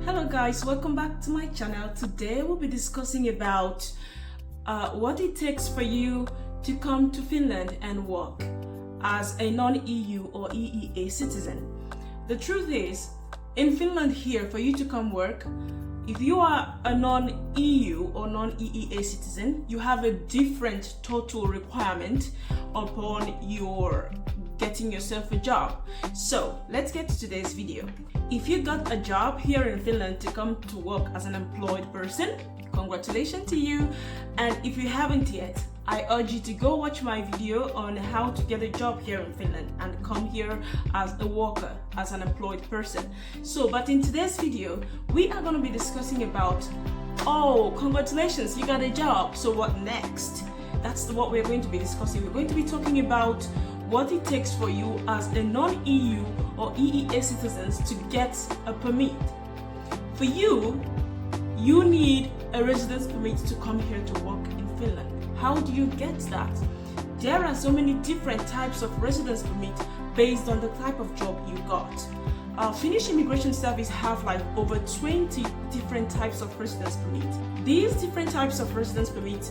Hello guys, welcome back to my channel. Today we'll be discussing about what it takes for you to come to Finland and work as a non-EU or EEA citizen. The truth is, in Finland here, for you to come work, if you are a non-EU or non-EEA citizen, you have a different total requirement upon your getting yourself a job. So let's get to today's video. If you got a job here in Finland to come to work as an employed person, congratulations to you. And if you haven't yet, I urge you to go watch my video on how to get a job here in Finland and come here as a worker, as an employed person. But in today's video, we are going to be discussing about, oh, congratulations, you got a job. So what next? That's what we're going to be discussing. We're going to be talking about what it takes for you as a non-EU or EEA citizens to get a permit. For you, you need a residence permit to come here to work in Finland. How do you get that? There are so many different types of residence permit based on the type of job you got. Finnish Immigration Service have like over 20 different types of residence permit. These different types of residence permit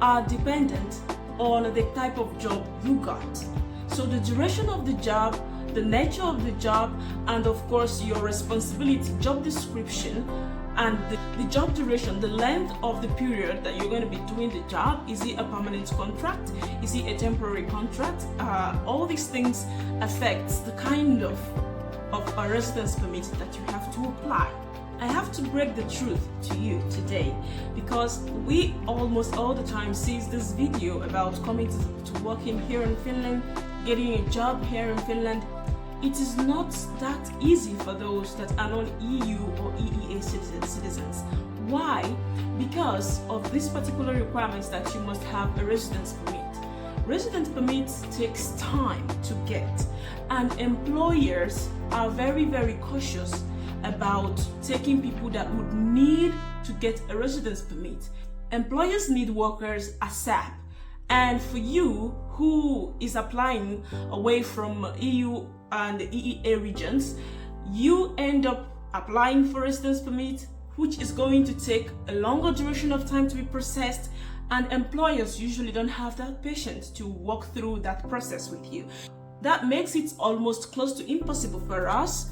are dependent on the type of job you got. So the duration of the job, the nature of the job, and of course your responsibility, job description, and the job duration, the length of the period that you're going to be doing the job. Is it a permanent contract? Is it a temporary contract? All these things affect the kind of a residence permit that you have to apply. I have to break the truth to you today because we almost all the time see this video about coming to working here in Finland, getting a job here in Finland. It is not that easy for those that are non-EU or EEA citizens. Why? Because of these particular requirements that you must have a residence permit. Residence permit takes time to get, and employers are very, very cautious about taking people that would need to get a residence permit. Employers need workers ASAP. And for you who is applying away from EU and the EEA regions, you end up applying for residence permit, which is going to take a longer duration of time to be processed, and employers usually don't have that patience to walk through that process with you. That makes it almost close to impossible for us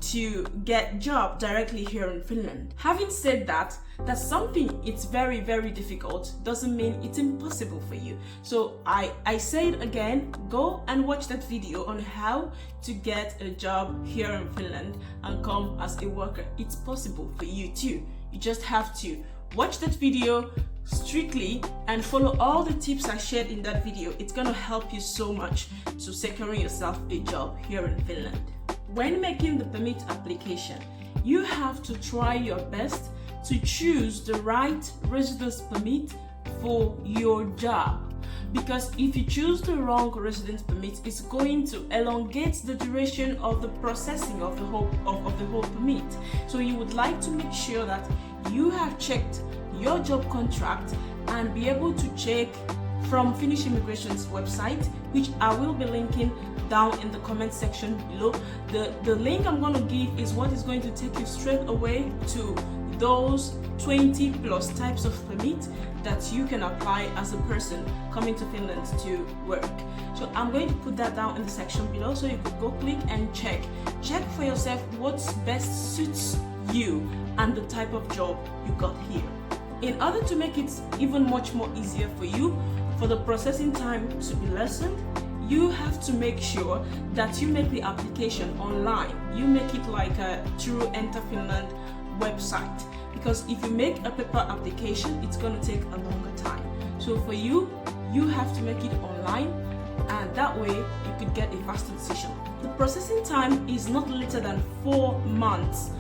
to get job directly here in Finland. Having said that, that's something it's very, very difficult doesn't mean it's impossible for you. So I say it again, go and watch that video on how to get a job here in Finland and come as a worker. It's possible for you too. You just have to watch that video strictly and follow all the tips I shared in that video. It's gonna help you so much to securing yourself a job here in Finland. When making the permit application, you have to try your best to choose the right residence permit for your job. Because if you choose the wrong residence permit, it's going to elongate the duration of the processing of the whole permit. So you would like to make sure that you have checked your job contract and be able to check from Finnish Immigration's website, which I will be linking down in the comment section below. The link I'm going to give is what is going to take you straight away to those 20 plus types of permit that you can apply as a person coming to Finland to work. So I'm going to put that down in the section below so you could go click and check for yourself what best suits you and the type of job you got here. In order to make it even much more easier for you, for the processing time to be lessened, you have to make sure that you make the application online. You make it like through Enter Finland website, because if you make a paper application, it's going to take a longer time. So for you, you have to make it online, and that way you could get a faster decision. The processing time is not later than 4 months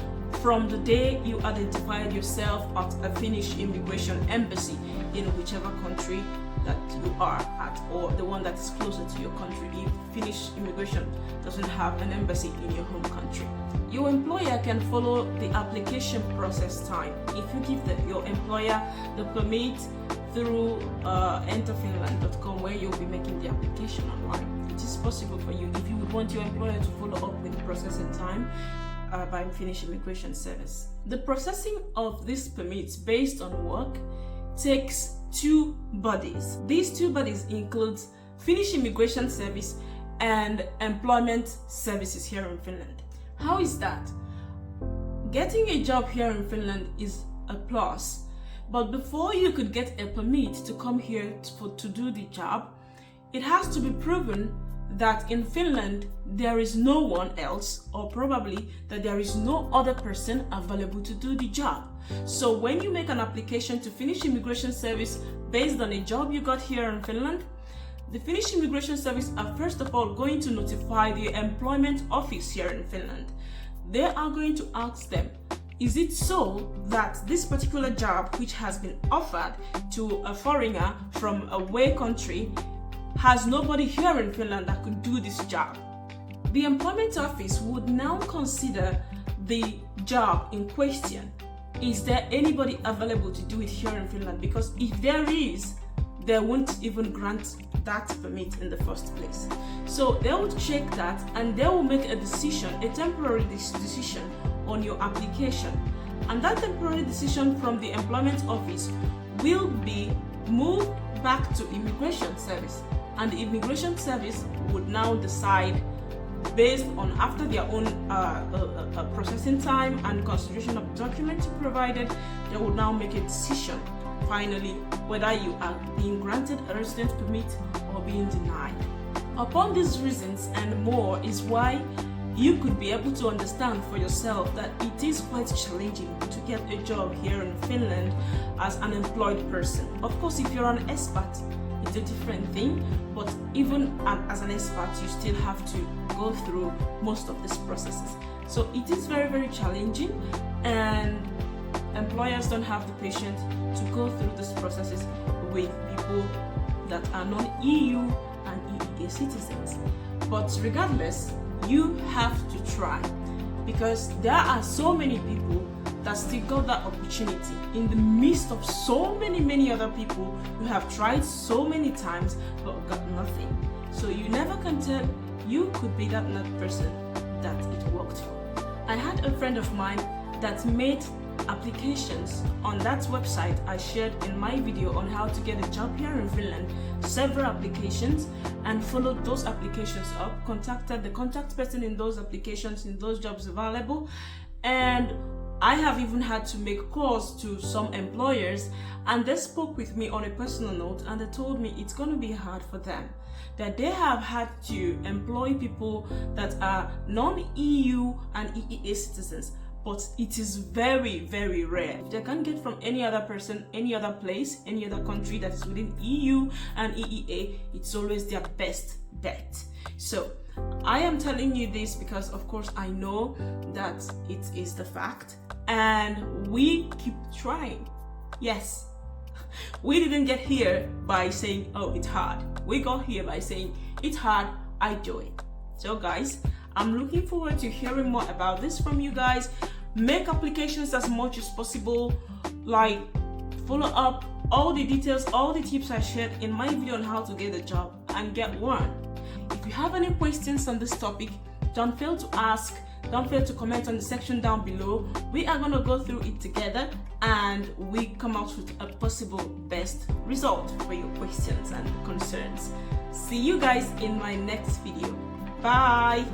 from the day you identified yourself at a Finnish immigration embassy in whichever country that you are at, or the one that is closer to your country if Finnish immigration doesn't have an embassy in your home country. Your employer can follow the application process time if you give your employer the permit through enterfinland.com, where you'll be making the application online. It is possible for you if you would want your employer to follow up with processing time. by Finnish Immigration Service. The processing of these permits based on work takes two bodies. These two bodies include Finnish Immigration Service and Employment Services here in Finland. How is that? Getting a job here in Finland is a plus, but before you could get a permit to come here to do the job, it has to be proven that in Finland there is no one else, or probably that there is no other person available to do the job. So when you make an application to Finnish Immigration Service based on a job you got here in Finland, the Finnish Immigration Service are first of all going to notify the employment office here in Finland. They are going to ask them, is it so that this particular job which has been offered to a foreigner from a away country has nobody here in Finland that could do this job? The employment office would now consider the job in question. Is there anybody available to do it here in Finland? Because if there is, they won't even grant that permit in the first place. So they will check that and they will make a decision, a temporary decision on your application. And that temporary decision from the employment office will be moved back to Immigration Service. And the Immigration Service would now decide based on after their own processing time and consideration of documents provided, they would now make a decision finally whether you are being granted a residence permit or being denied. Upon these reasons and more is why you could be able to understand for yourself that it is quite challenging to get a job here in Finland as an employed person. Of course, if you're an expat, it's a different thing, but even as an expat, you still have to go through most of these processes. So it is very, very challenging, and employers don't have the patience to go through these processes with people that are non-EU and EEA citizens. But regardless, you have to try, because there are so many people that still got that opportunity in the midst of so many other people who have tried so many times but got nothing. So you never can tell, you could be that person that it worked for. I had a friend of mine that made applications on that website I shared in my video on how to get a job here in Finland, several applications, and followed those applications up, contacted the contact person in those applications, in those jobs available, and I have even had to make calls to some employers, and they spoke with me on a personal note, and they told me it's going to be hard for them, that they have had to employ people that are non-EU and EEA citizens, but it is very, very rare. If they can't get from any other person, any other place, any other country that is within EU and EEA, it's always their best bet. So I am telling you this because of course I know that it is the fact, and we keep trying. Yes, we didn't get here by saying, oh, it's hard. We got here by saying, it's hard, I do it. So guys, I'm looking forward to hearing more about this from you guys. Make applications as much as possible, like follow up all the details, all the tips I shared in my video on how to get a job and get one. If you have any questions on this topic, don't fail to ask, don't fail to comment on the section down below. We are going to go through it together and we come out with a possible best result for your questions and concerns. See you guys in my next video. Bye.